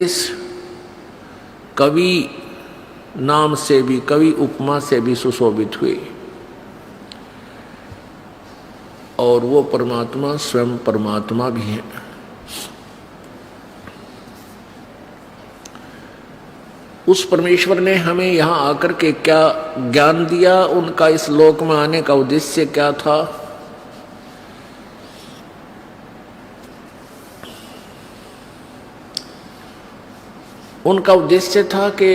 इस कवि नाम से भी, कवि उपमा से भी सुशोभित हुए और वो परमात्मा स्वयं परमात्मा भी है। उस परमेश्वर ने हमें यहाँ आकर के क्या ज्ञान दिया, उनका इस लोक में आने का उद्देश्य क्या था, उनका उद्देश्य था कि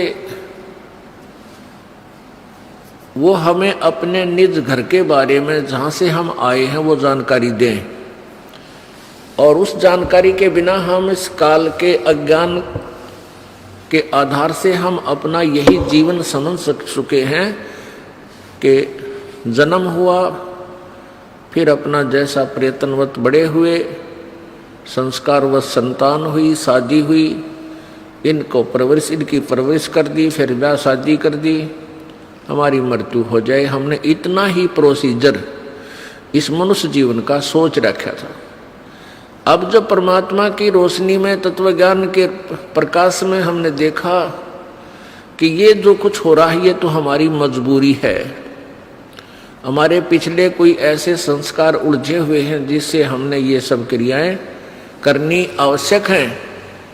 वो हमें अपने निज घर के बारे में, जहाँ से हम आए हैं, वो जानकारी दें और उस जानकारी के बिना हम इस काल के अज्ञान के आधार से हम अपना यही जीवन समझ चुके हैं कि जन्म हुआ, फिर अपना जैसा प्रयत्नवत बड़े हुए, संस्कारवत संतान हुई, शादी हुई, इनकी परवरिश कर दी, फिर ब्याह शादी कर दी, हमारी मृत्यु हो जाए। हमने इतना ही प्रोसीजर इस मनुष्य जीवन का सोच रखा था। अब जब परमात्मा की रोशनी में, तत्व ज्ञान के प्रकाश में हमने देखा कि ये जो कुछ हो रहा है ये तो हमारी मजबूरी है, हमारे पिछले कोई ऐसे संस्कार उलझे हुए हैं जिससे हमने ये सब क्रियाएं करनी आवश्यक हैं,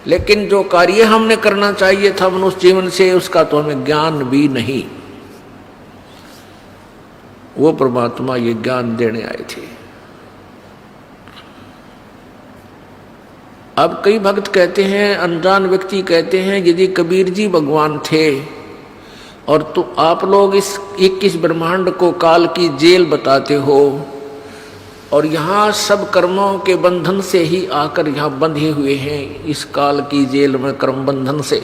लेकिन जो कार्य हमने करना चाहिए था मनुष्य जीवन से, उसका तो हमें ज्ञान भी नहीं। वो परमात्मा ये ज्ञान देने आए थे। अब कई भक्त कहते हैं, अनजान व्यक्ति कहते हैं, यदि कबीर जी भगवान थे और तो आप लोग इस 21 ब्रह्मांड को काल की जेल बताते हो और यहाँ सब कर्मों के बंधन से ही आकर यहाँ बंधे हुए हैं, इस काल की जेल में कर्म बंधन से,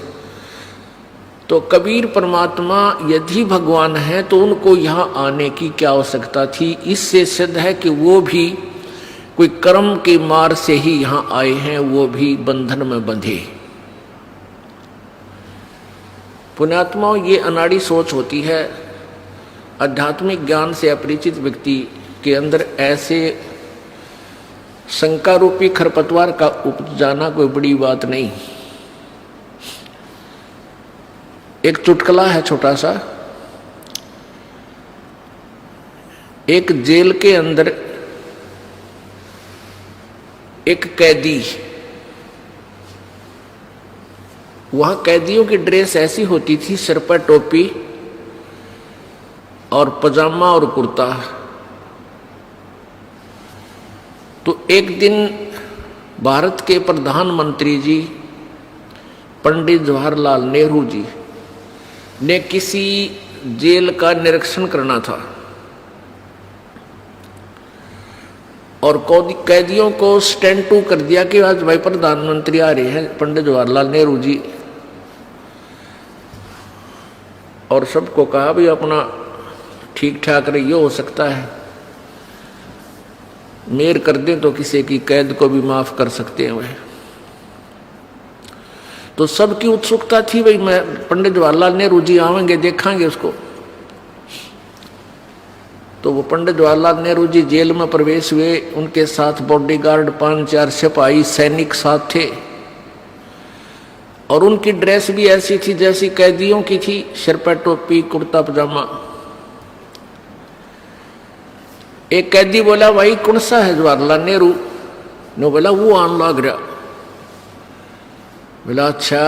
तो कबीर परमात्मा यदि भगवान है तो उनको यहाँ आने की क्या आवश्यकता थी। इससे सिद्ध है कि वो भी कोई कर्म की मार से ही यहाँ आए हैं, वो भी बंधन में बंधे। पुण्यात्माओं, ये अनाड़ी सोच होती है। आध्यात्मिक ज्ञान से अपरिचित व्यक्ति के अंदर ऐसे शंका रूपी खरपतवार का उपज जाना कोई बड़ी बात नहीं। एक चुटकुला है छोटा सा। एक जेल के अंदर एक कैदी, वहां कैदियों की ड्रेस ऐसी होती थी, सिर पर टोपी और पजामा और कुर्ता। तो एक दिन भारत के प्रधानमंत्री जी पंडित जवाहरलाल नेहरू जी ने किसी जेल का निरीक्षण करना था और कैदियों को स्टैंड टू कर दिया कि आज भाई प्रधानमंत्री आ रहे हैं, पंडित जवाहरलाल नेहरू जी, और सबको कहा भी अपना ठीक ठाक रहिए, हो सकता है मेर कर दें तो किसी की कैद को भी माफ कर सकते हैं वह। तो सबकी उत्सुकता थी, भाई मैं पंडित जवाहरलाल नेहरू जी आवेंगे, देखेंगे उसको। तो वो पंडित जवाहरलाल नेहरू जी जेल में प्रवेश हुए, उनके साथ बॉडीगार्ड 5-4 सिपाही सैनिक साथ थे और उनकी ड्रेस भी ऐसी थी जैसी कैदियों की थी, सिर पर टोपी, कुर्ता पजामा। एक कैदी बोला, भाई कौन सा है जवाहरलाल नेहरू? ने बोला वो आन लग रहा। बोला अच्छा।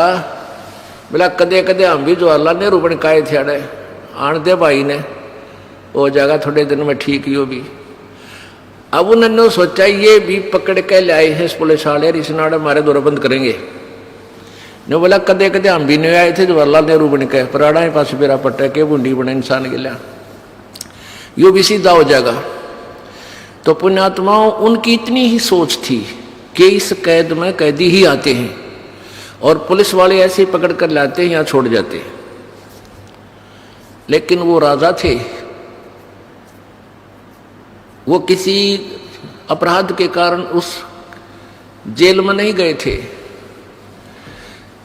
बोला कदे कदे हम भी जवाहरलाल नेहरू बन काए थे, आन दे भाई ने, हो जाएगा थोड़े दिन में ठीक ही हो भी। अब उन्होंने सोचा ये भी पकड़ के लाए हैं इस पुलिस वाले, इस नाड़े हमारे दौरा बंद करेंगे। ने बोला कदे कदे हम भी नहीं आए थे जवाहरलाल नेहरू बन के, पराड़ा पास मेरा पट्टा के बूंदी बना इंसान के लिया, यो भी सीधा हो जाएगा। तो पुण्यात्माओं, उनकी इतनी ही सोच थी कि इस कैद में कैदी ही आते हैं और पुलिस वाले ऐसे ही पकड़ कर लाते हैं, यहाँ छोड़ जाते हैं। लेकिन वो राजा थे, वो किसी अपराध के कारण उस जेल में नहीं गए थे।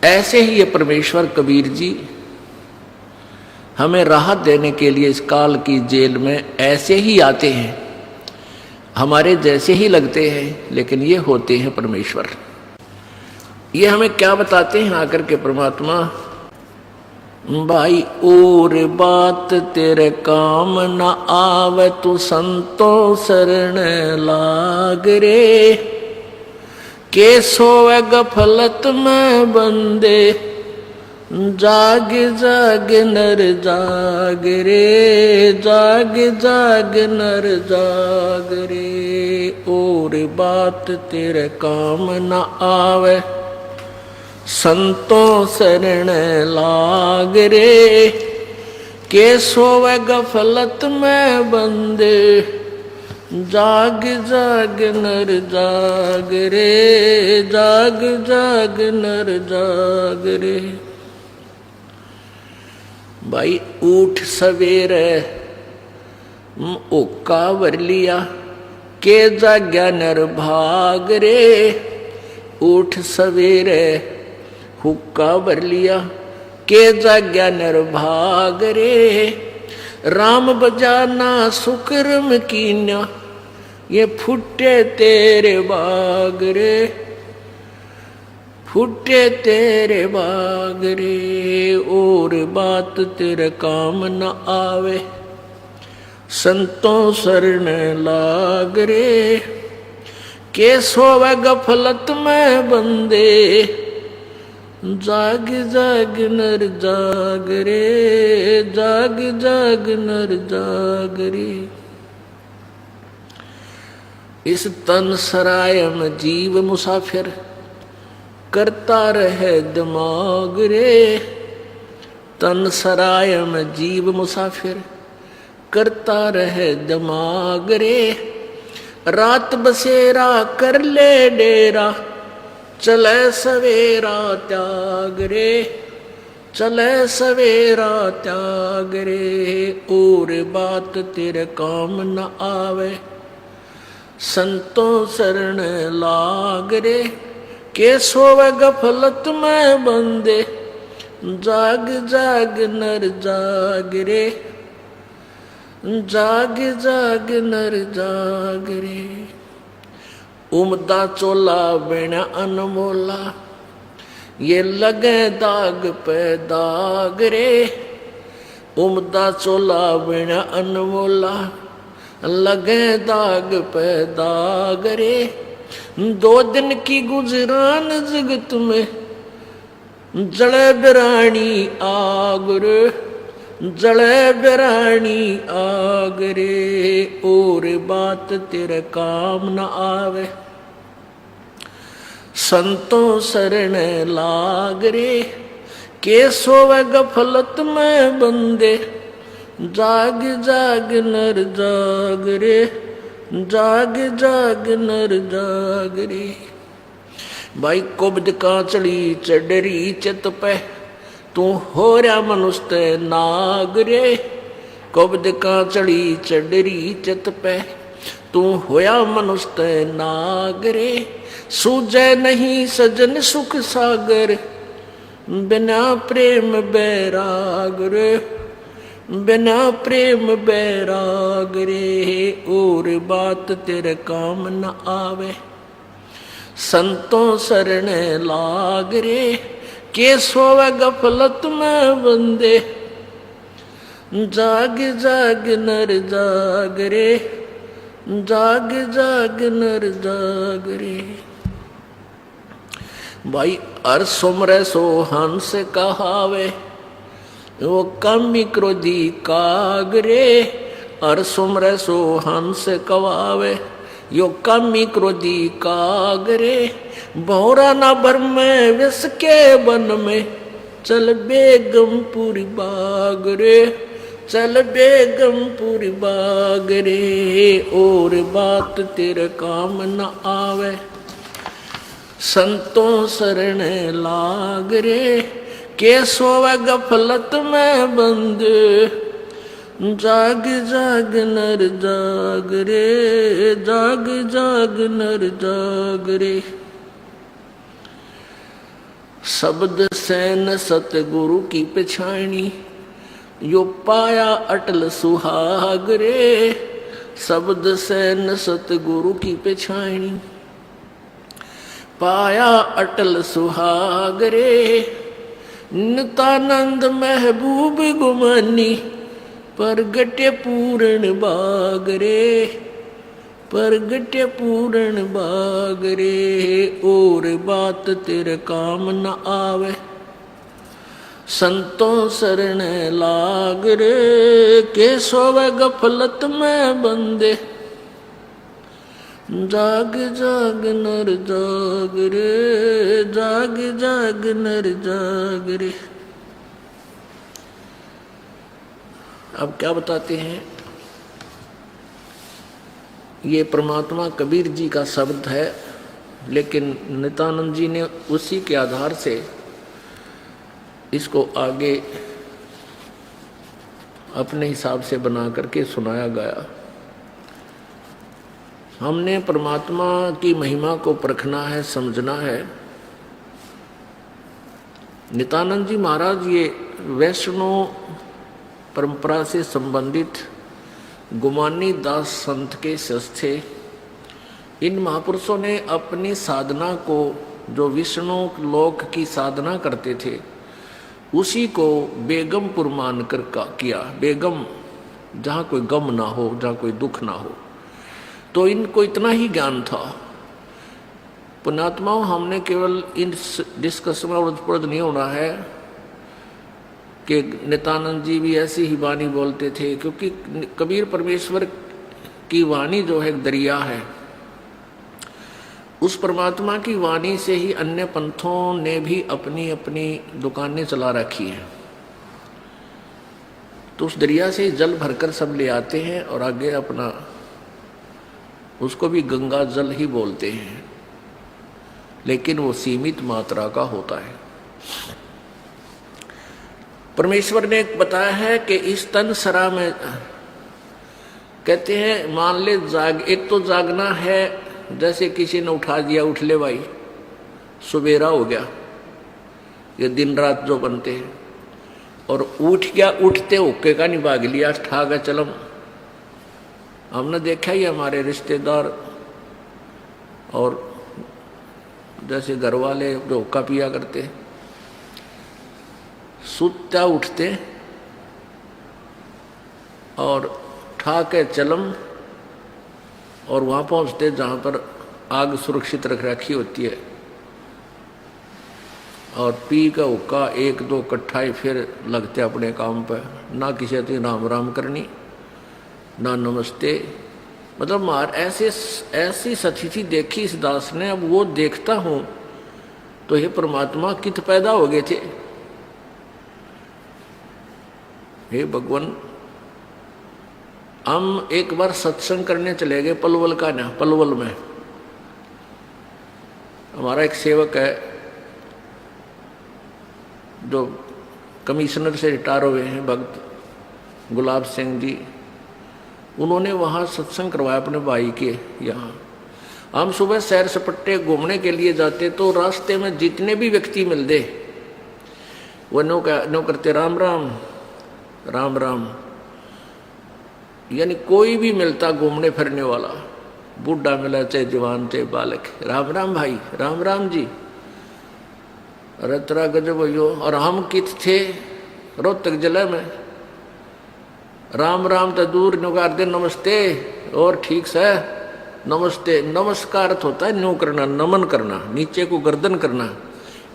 ऐसे ही ये परमेश्वर कबीर जी हमें राहत देने के लिए इस काल की जेल में ऐसे ही आते हैं, हमारे जैसे ही लगते हैं, लेकिन ये होते हैं परमेश्वर। ये हमें क्या बताते हैं आकर के परमात्मा? भाई और बात तेरे काम न आवे, तू संतों शरण लाग रे। के सोवे गफलत में बंदे, जाग जाग नर जाग रे, जाग जाग नर जाग रे। और बात तेरे काम न आवे, संतों शरण लाग रे। के सोवे गफलत में बंदे, जाग जाग नर जाग रे, जाग जाग नर जाग रे। भाई उठ सवेरे ओका वर लिया, के जाग्या नर भाग रे। उठ सवेरे हुक्का भर लिया, के जाग्या नर भाग रे। राम बजाना सुकर्म कीन्या, ये फुटे तेरे बाग रे, फुटे तेरे बाग रे। और बात तेरे काम न आवे, संतों शरण लाग रे। के सोवे गफलत में बंदे, जाग जाग नर जाग रे, जाग जाग नर जाग रे। इस तन सराय में जीव मुसाफिर, करता रहे दिमाग रे। तन सराय में जीव मुसाफिर, करता रहे दिमाग रे। रात बसेरा कर ले डेरा, चले सवेरा त्याग रे, चले सवेरा त्याग रे। और बात तेरे काम न आवे, संतों शरण लाग रे। के सोवे गफलत में बंदे, जाग जाग नर जाग रे, जाग जाग नर जाग रे। उमदा चोला बिना अनमोला, ये लगे दाग पे दाग रे। उमदा चोला बिना अनमोला, लगे दाग पे दाग रे। 2 दिन की गुजरान जगत में, जड़े बिरानी आग रे, जड़े बिरानी आग रे। और बात तेरे काम न आवे, संतों शरण लाग रे। के सोवे गफलत में बंदे, जाग जाग नर जाग रे, जाग जाग नर जाग रे। भाई कुब्द कांचली चढ़री चित पे, तू हो रहा मनुष्य नाग रे। कुब्द कांचली चढ़री चित पे, तू होया मनुष्य नाग रे। सूझे नहीं सजन सुख सागर, बिना प्रेम बैराग रे, बिना प्रेम बैराग रे। और बात तेरे काम न आवे, संतों शरण लाग रे। के सोवे गफलत में बंदे, जाग जाग नर जाग रे, जाग जाग नर जाग रे। भाई अर सुमरे सो हंस कहावे, वो कामी क्रोधी काग रे। अर सुमरे सो हंस कवावे, यो कामी क्रोधी काग रे। भौरा ना भर में विष के वन में, चल बेगमपुरी बाग रे, चल बेगमपुरी बाग रे। और बात तेरे काम न आवे, संतों शरण लाग रे। के सोवे गफलत में बंदे, जाग जाग नर जाग रे, जाग जाग नर जाग रे। शब्द सैन सतगुरु की पछाणी, यो पाया अटल सुहाग रे। शब्द सैन सतगुरु की पछाणी, पाया अटल सुहाग रे, नितानंद महबूब गुमानी, परगटे पूर्ण बाग रे, परगटे पूर्ण बाग रे। और बात तेरे काम न आवे, संतों शरण लाग रे, के सोवे गफलत में बंदे, जाग जाग नर जाग रे, जाग जाग नर जाग रे। अब क्या बताते हैं, ये परमात्मा कबीर जी का शब्द है, लेकिन नित्यानंद जी ने उसी के आधार से इसको आगे अपने हिसाब से बना करके सुनाया गया। हमने परमात्मा की महिमा को परखना है, समझना है। नित्यानंद जी महाराज ये वैष्णव परंपरा से संबंधित गुमानी दास संत के शिष्य थे। इन महापुरुषों ने अपनी साधना को, जो विष्णु लोक की साधना करते थे, उसी को बेगमपुर मानकर किया। बेगम जहाँ कोई गम ना हो, जहाँ कोई दुख ना हो। तो इनको इतना ही ज्ञान था। पुण्यात्माओं, हमने केवल इन डिस्कशन में उलझ नहीं होना है कि नित्यानंद जी भी ऐसी ही वाणी बोलते थे, क्योंकि कबीर परमेश्वर की वाणी जो है दरिया है। उस परमात्मा की वाणी से ही अन्य पंथों ने भी अपनी अपनी दुकानें चला रखी हैं। तो उस दरिया से जल भरकर सब ले आते हैं और आगे अपना, उसको भी गंगा जल ही बोलते हैं, लेकिन वो सीमित मात्रा का होता है। परमेश्वर ने बताया है कि इस तन सरा में, कहते हैं मान ले एक तो जागना है, जैसे किसी ने उठा दिया, उठ ले भाई, सुबेरा हो गया, ये दिन रात जो बनते हैं। और उठ गया, उठते हुक्के का नहीं भाग लिया, ठा गया चलम। हमने देखा ही हमारे रिश्तेदार और जैसे घर वाले जो हुक्का पिया करते, सुत्ता उठते और ठा के चलम, और वहाँ पहुँचते जहाँ पर आग सुरक्षित रख रखी होती है, और पी का हुक्का एक दो कट्ठाई, फिर लगते अपने काम पर। ना किसी से राम राम करनी, ना नमस्ते। मतलब मार ऐसी स्थिति देखी इस दास ने। अब वो देखता हूँ तो हे परमात्मा कित पैदा हो गए थे, हे भगवान। हम एक बार सत्संग करने चले गए पलवल का ना, पलवल में हमारा एक सेवक है जो कमिश्नर से रिटायर हुए हैं, भक्त गुलाब सिंह जी। उन्होंने वहाँ सत्संग करवाया अपने भाई के यहाँ। हम सुबह सैर सपट्टे घूमने के लिए जाते तो रास्ते में जितने भी व्यक्ति मिलते वो नो करते राम राम राम राम। यानी कोई भी मिलता घूमने फिरने वाला, बूढ़ा मिला चाहे जवान चाहे बालक, राम राम भाई, राम राम जी। अरे तेरा गजब हो। और हम कित थे रोहतक जिले में, राम राम तो दूर नुकार दे नमस्ते, और ठीक से नमस्ते। नमस्कार होता है न्यू करना, नमन करना, नीचे को गर्दन करना।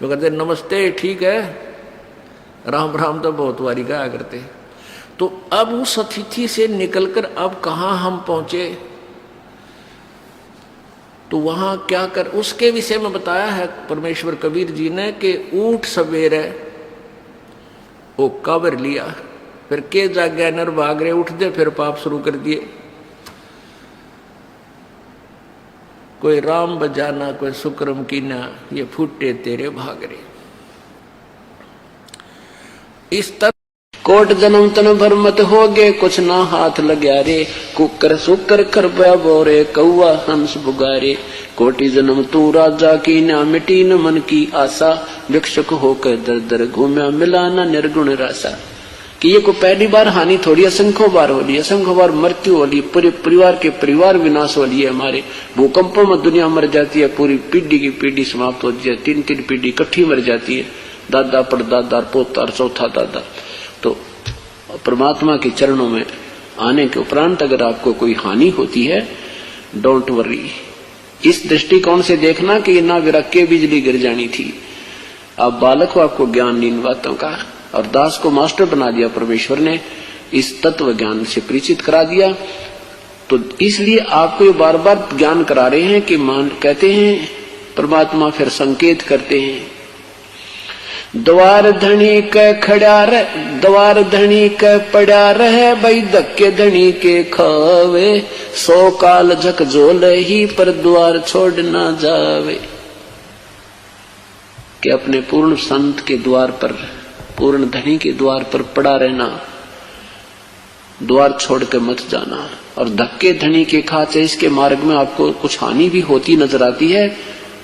जो कहते नमस्ते ठीक है, राम राम तो बहुत वारी गाया करते। तो अब उस अतिथि से निकलकर अब कहाँ हम पहुंचे, तो वहां क्या कर, उसके विषय में बताया है परमेश्वर कबीर जी ने कि ऊठ सवेरे वो कबर लिया, फिर के जाग्या नर भाग रहे, उठ दे फिर पाप शुरू कर दिए। कोई राम बजाना कोई शुक्रम कीना, ये फूटे तेरे भाग रहे। इस तरह कोट जन्म तन भर मत हो गए, कुछ ना हाथ लग्या रे। कुकर सुकर खरपया बोरे, कौआ हंस बुगारे। कोटि जन्म तू राजा की ना, मिटी न मन की आशा। भिक्षुक होकर दर दर घूम्या, मिला न निर्गुण रासा। कि ये कोई पहली बार हानि थोड़ी, असंख्यों बार हो रही है, असंख्यों बार मृत्यु हो रही है, पूरे परिवार के परिवार विनाश हो रही है, हमारे भूकंपों में दुनिया मर जाती है, पूरी पीढ़ी की पीढ़ी समाप्त होती है, 3-3 पीढ़ी इकट्ठी मर जाती है, दादा परदादा पोता चौथा दादा। तो परमात्मा के चरणों में आने के उपरांत अगर आपको कोई हानि होती है, डोंट वरी, इस दृष्टिकोण से देखना कि ना विरक के बिजली गिर जानी थी। आप बालक हो, आपको ज्ञान नहीं इन बातों का, और दास को मास्टर बना दिया परमेश्वर ने, इस तत्व ज्ञान से परिचित करा दिया। तो इसलिए आपको ये बार बार ज्ञान करा रहे हैं कि मान कहते हैं परमात्मा फिर संकेत करते हैं, द्वार धनी के खड़ा रह, द्वार धनी के पड़ा रहे, भाई धक्के धनी के खावे, 100 काल झकझोल ही पर द्वार छोड़ ना जावे। कि अपने पूर्ण संत के द्वार पर, पूर्ण धनी के द्वार पर पड़ा रहना, द्वार छोड़ के मत जाना। और धक्के धनी के खाचे, इसके मार्ग में आपको कुछ हानि भी होती नजर आती है,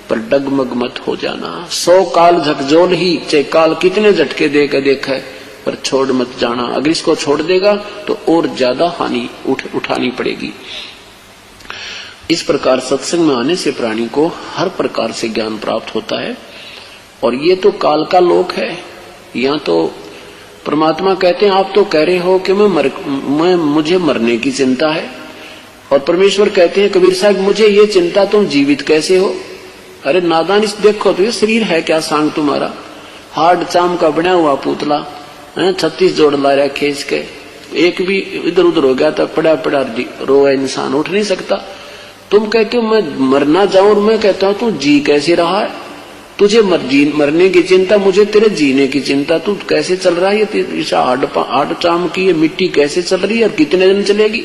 पर डगमग मत हो जाना। 100 काल झकझोल ही, चाहे काल कितने झटके दे के देखा है, पर छोड़ मत जाना। अगर इसको छोड़ देगा तो और ज्यादा हानि उठानी पड़ेगी। इस प्रकार सत्संग में आने से प्राणी को हर प्रकार से ज्ञान प्राप्त होता है। और ये तो काल का लोक है। यहाँ तो परमात्मा कहते हैं, आप तो कह रहे हो कि मुझे मरने की चिंता है, और परमेश्वर कहते हैं कबीर साहब मुझे ये चिंता, तुम जीवित कैसे हो? अरे नादान, इस देखो तो ये शरीर है क्या सांग तुम्हारा, हार्ड चाम का बना हुआ पुतला, 36 जोड़ ला रखे इसके, एक भी इधर उधर हो गया तो पड़ा पड़ा रोए इंसान, उठ नहीं सकता। तुम कहते हो मैं मरना जाऊं, और मैं कहता हूं तू जी कैसे रहा है? तुझे मरने की चिंता, मुझे तेरे जीने की चिंता। तू कैसे चल रहा है? ये हार्ड चाम की ये मिट्टी कैसे चल रही है और कितने दिन चलेगी?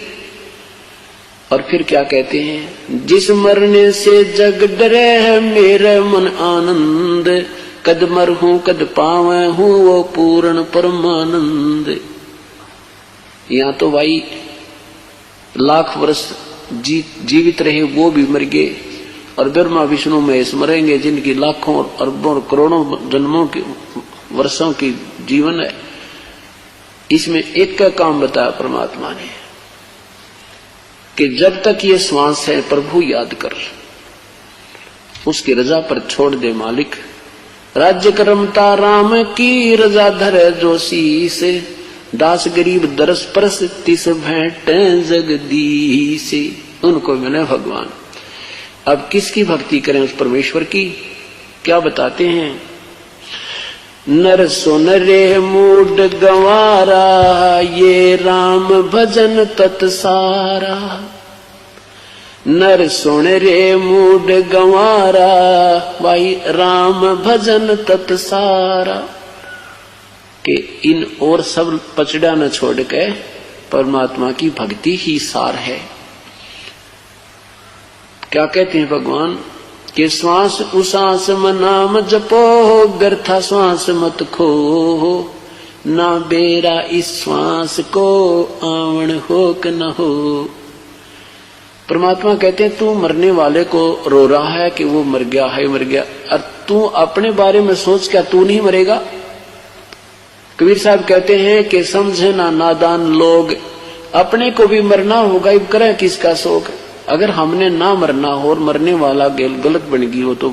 और फिर क्या कहते हैं, जिस मरने से जग डरे है मेरे मन आनंद, कद मर हूं कद पावे हूं वो पूर्ण परमानंद। यहाँ तो भाई लाख वर्ष जीवित रहे वो भी मर गए, और ब्रह्मा विष्णु महेश मरेंगे, जिनकी लाखों और अरबों और करोड़ों जन्मों की वर्षों की जीवन है। इसमें एक का काम बताया परमात्मा ने कि जब तक ये श्वास है प्रभु याद कर, उसकी रजा पर छोड़ दे मालिक। राज्य करमता राम की रजा धरे जो शीस, दास गरीब दरस परस तिस भेंट जगदीश। उनको मिले भगवान। अब किसकी भक्ति करें? उस परमेश्वर की। क्या बताते हैं, नर सुन रे मूड गंवारा, ये राम भजन तत्सारा। नर सुन रे मूड गंवारा, भाई राम भजन तत्सारा। कि इन और सब पचड़ा न छोड़ के परमात्मा की भक्ति ही सार है। क्या कहते हैं भगवान कि श्वास उसास में नाम जपो, व्यर्था श्वास मत खो, ना बेरा इस श्वास को आवण हो कि न हो। परमात्मा कहते हैं तू मरने वाले को रो रहा है कि वो मर गया है, मर गया, और तू अपने बारे में सोच, क्या तू नहीं मरेगा? कबीर साहब कहते हैं कि समझे ना नादान लोग, अपने को भी मरना होगा, अब करे किसका शोक। अगर हमने ना मरना हो और मरने वाला गलत बन गई हो तो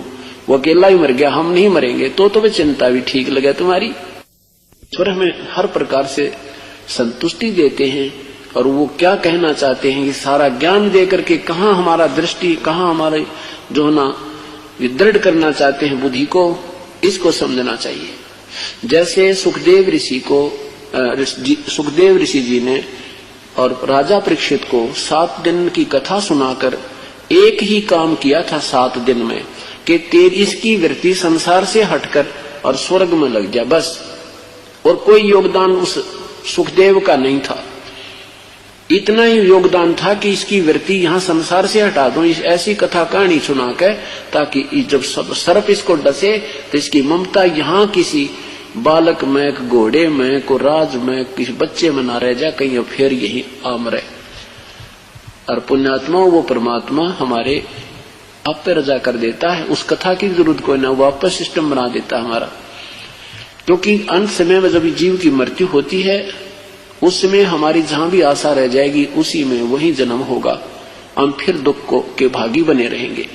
वो अकेला ही मर गया, हम नहीं मरेंगे, तो वे चिंता भी ठीक लगे तुम्हारी। ईश्वर हमें हर प्रकार से संतुष्टि देते हैं, और वो क्या कहना चाहते हैं कि सारा ज्ञान दे करके कहाँ हमारा दृष्टि, कहाँ हमारे जो ना दृढ़ करना चाहते हैं बुद्धि को, इसको समझना चाहिए। जैसे सुखदेव ऋषि जी ने और राजा परीक्षित को 7 दिन की कथा सुनाकर एक ही काम किया था 7 दिन में, कि तेरी इसकी वृत्ति संसार से हटकर और स्वर्ग में लग जा, बस। और कोई योगदान उस सुखदेव का नहीं था, इतना ही योगदान था कि इसकी वृत्ति यहाँ संसार से हटा दो, इस ऐसी कथा कहानी सुना के, ताकि जब सर्प इसको डसे तो इसकी ममता यहाँ किसी बालक में, घोड़े में, को राज में, किसी बच्चे में ना रह जा, कहीं फिर यही आ मरे। और पुण्यात्मा वो परमात्मा हमारे आप पे रजा कर देता है, उस कथा की जरूरत कोई ना, वापस सिस्टम बना देता है हमारा। क्योंकि अंत समय में जब जीव की मृत्यु होती है उसमें हमारी जहां भी आशा रह जाएगी उसी में वही जन्म होगा, हम फिर दुख के भागी बने रहेंगे।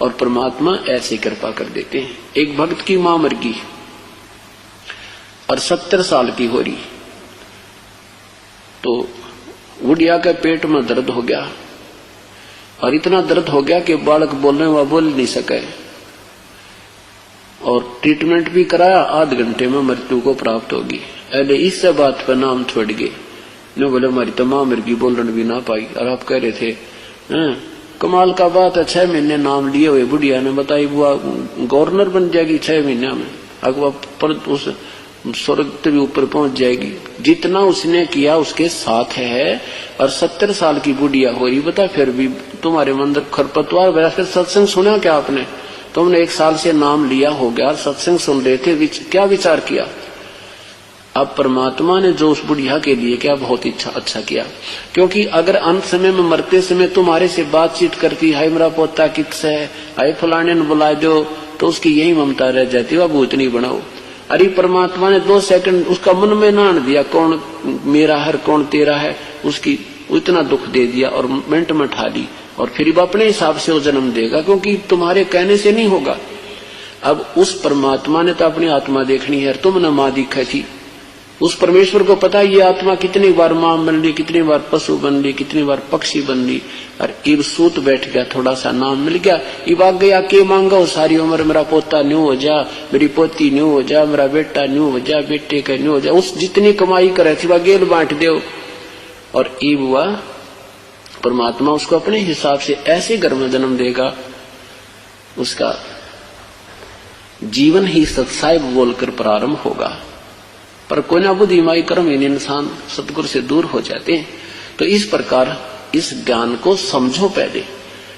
और परमात्मा ऐसे कृपा कर देते हैं। एक भक्त की मां मर गई और 70 साल की हो रही, तो बुढ़िया के पेट में दर्द हो गया और इतना दर्द हो गया कि बालक बोलने व बोल नहीं सके, और ट्रीटमेंट भी कराया, आध घंटे में मृत्यु को प्राप्त होगी। अरे इस बात पर नाम छोड़ गए, न बोले हमारी तमाम मृगी बोलन भी ना पाई। और आप कह रहे थे कमाल का बात है, 6 महीने नाम लिए हुए बुढ़िया ने बताई बुआ गवर्नर बन जाएगी 6 महीने में, अगवा पर उस स्वर्ग भी ऊपर पहुंच जाएगी। जितना उसने किया उसके साथ है, और 70 साल की बुढ़िया हो रही, बता फिर भी तुम्हारे मन अंदर खरपतवार वैसा। फिर सत्संग सुना क्या आपने? तुमने 1 साल से नाम लिया हो गया, सत्संग सुन रहे थे, क्या विचार किया? अब परमात्मा ने जो उस बुढ़िया के लिए क्या बहुत अच्छा किया, क्योंकि अगर अंत समय में मरते समय तुम्हारे से बातचीत करती, हाय मेरा पोता किस है, हाय फलाने ने बुला दो, तो उसकी यही ममता रह जाती, वह भूतनी बनाओ। अरे परमात्मा ने 2 सेकंड उसका मन में ना दिया, कौन मेरा है कौन तेरा है, उसकी इतना दुख दे दिया और मिनट में ठा दी, और फिर वो अपने हिसाब से वो जन्म देगा, क्योंकि तुम्हारे कहने से नहीं होगा। अब उस परमात्मा ने तो अपनी आत्मा देखनी है, तुमने मां दिखा थी। उस परमेश्वर को पता ये आत्मा कितनी बार मां बन ली, कितनी बार पशु बन ली, कितनी बार पक्षी बन ली, और इब सूत बैठ गया, थोड़ा सा नाम मिल गया, इब आग गया के मांगा हो सारी उम्र, मेरा पोता न्यू हो जा, मेरी पोती न्यू हो जा, मेरा बेटा न्यू हो जा, बेटे का न्यू हो जा, उस जितनी कमाई करे थी वह गेल बांट दो। और इब हुआ परमात्मा उसको अपने हिसाब से ऐसे घर में जन्म देगा, उसका जीवन ही सत्साहिब बोलकर प्रारंभ होगा। पर कोई ना बुद्धिमाई कर्म इन इंसान सतगुरु से दूर हो जाते हैं। तो इस प्रकार इस ज्ञान को समझो पहले,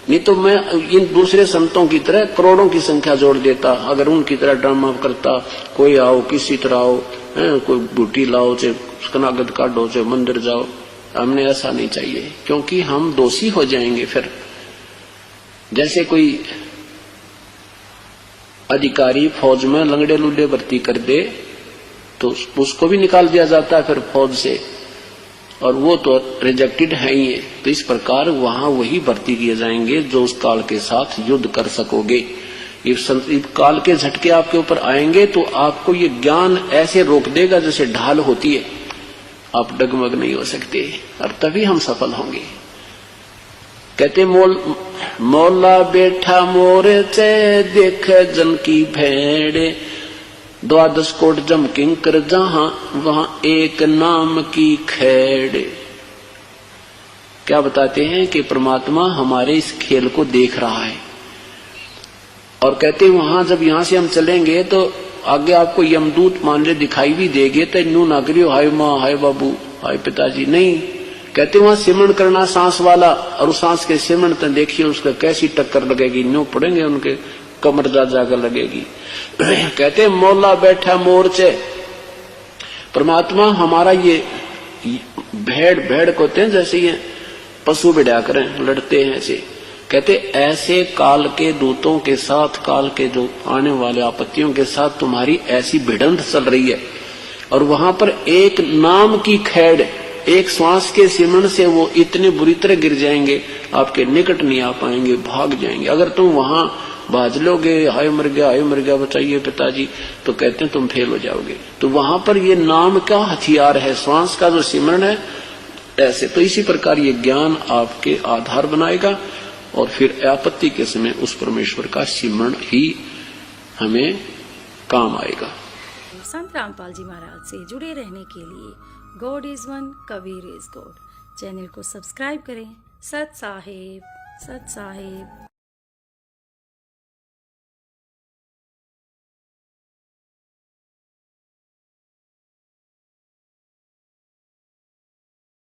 नहीं तो मैं इन दूसरे संतों की तरह करोड़ों की संख्या जोड़ देता, अगर उनकी तरह ड्रामा करता, कोई आओ किसी तरह आओ, कोई बूटी लाओ, चाहे कनागत काटो, चाहे मंदिर जाओ, हमने ऐसा नहीं चाहिए, क्योंकि हम दोषी हो जाएंगे। फिर जैसे कोई अधिकारी फौज में लंगड़े लुल्ले भर्ती कर दे तो उसको भी निकाल दिया जाता है फिर फौज से, और वो तो रिजेक्टेड है ही है। तो इस प्रकार वहां वही भर्ती किए जाएंगे जो उस काल के साथ युद्ध कर सकोगे। इस काल के झटके आपके ऊपर आएंगे तो आपको ये ज्ञान ऐसे रोक देगा जैसे ढाल होती है, आप डगमग नहीं हो सकते, और तभी हम सफल होंगे। कहते मौला बैठा मोर चे देख जन की भेड़, 12 कोट जम किंकर जहां वहां एक नाम की खेड़। क्या बताते हैं कि परमात्मा हमारे इस खेल को देख रहा है, और कहते हैं वहां जब यहां से हम चलेंगे तो आगे आपको यमदूत मान ले दिखाई भी देंगे, तो न्यू ना करियो हाय माँ हाय बाबू हाय पिताजी, नहीं। कहते वहां सिमरण करना सांस वाला, और उस सांस के सिमरण तो देखिए उसका कैसी टक्कर लगेगी, न्यू पड़ेंगे उनके कमर जा जाकर लगेगी। कहते मौला बैठा मोर्चे, परमात्मा हमारा ये भेड़ कहते हैं, जैसे ये पशु बिड़ा करें लड़ते हैं ऐसे। कहते ऐसे काल के दूतों के साथ, काल के जो आने वाले आपत्तियों के साथ तुम्हारी ऐसी भिड़ंत चल रही है, और वहां पर एक नाम की खैड़, एक श्वास के सिमरण से वो इतने बुरी तरह गिर जाएंगे, आपके निकट नहीं आ पाएंगे, भाग जाएंगे। अगर तुम वहां बाज लोगे हाय मर गया बचाइए पिताजी, तो कहते हैं तुम फेल हो जाओगे। तो वहां पर ये नाम का हथियार है, श्वास का जो सिमरण है ऐसे। तो इसी प्रकार ये ज्ञान आपके आधार बनाएगा, और फिर आपत्ति के समय उस परमेश्वर का सिमरण ही हमें काम आएगा। संत रामपाल जी महाराज से जुड़े रहने के लिए God is one, Kabir is God channel को सब्सक्राइब करें। सत साहेब।